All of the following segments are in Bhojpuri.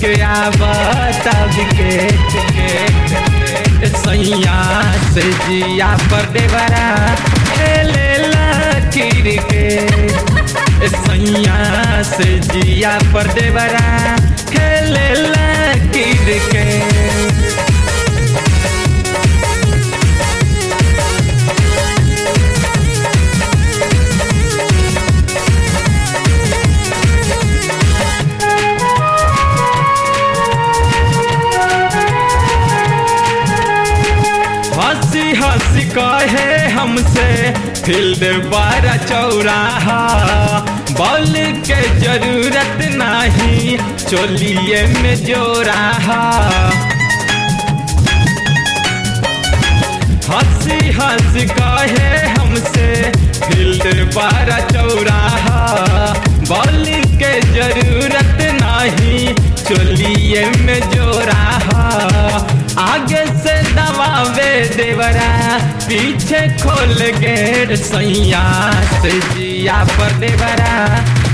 लेके आवता विकेट के सैया से जिया पर देवरा खेलेला क्रिकेट सैया से जिया पर देवरा खेलेला क्रिकेट। हंसी हंसी कहे हमसे फील्ड बारा चौराहा बॉल के जरूरत नहीं चोलिए में जोराहा। हंसी हंसी कहे हमसे फील्ड बारा चौराहा बॉल के जरूरत नहीं चोलिए में जोराहा। आगे से दबावे देवरा पीछे खोल गेट सैया से जिया पर देवरा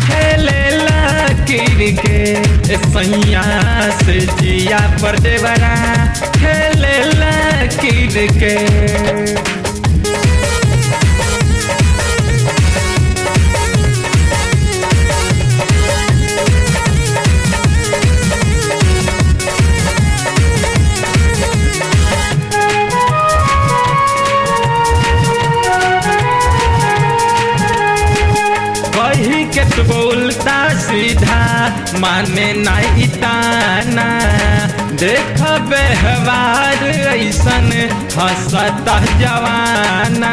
खेलेला क्रिकेट सैया से जिया पर देवरा खेलेला क्रिकेट। के तो बोलता सीधा माने नहीं ताना देख व्यवहार ऐसन हंसता जवाना।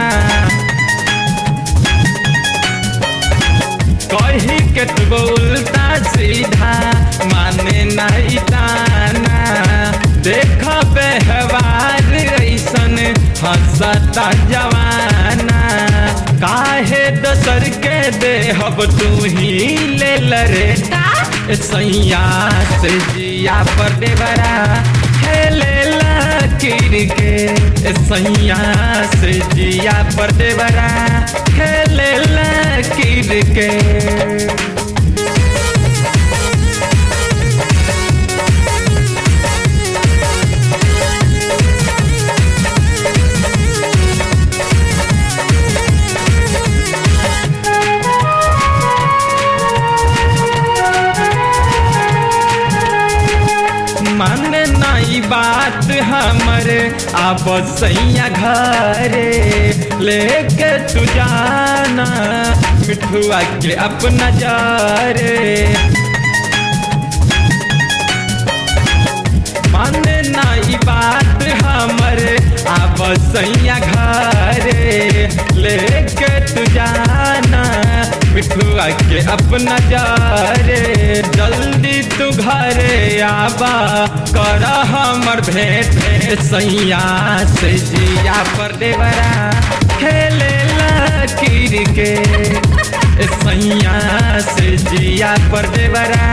कही के तो बोलता सीधा माने नहीं ताना देख व्यवहार ऐसन हंसता जवाना। काहे दोसर के देहब तू ही ले लरेटा सैया से जिया पर देवरा खेलेला क्रिकेट सैया से जिया पर देवरा खेलेला क्रिकेट। माने नहीं बात हमरे अब सैया घरे लेके तू जाना मिठुआ के अपना जारे। माने नहीं बात हमरे अब सैया घरे लेके तू जाना मिठुआ के अपना जारे। जल्दी तू घरे आबा कर हमर भेंट सैया से जिया पर देवरा खेलेला क्रिकेट सैया से जिया पर देवरा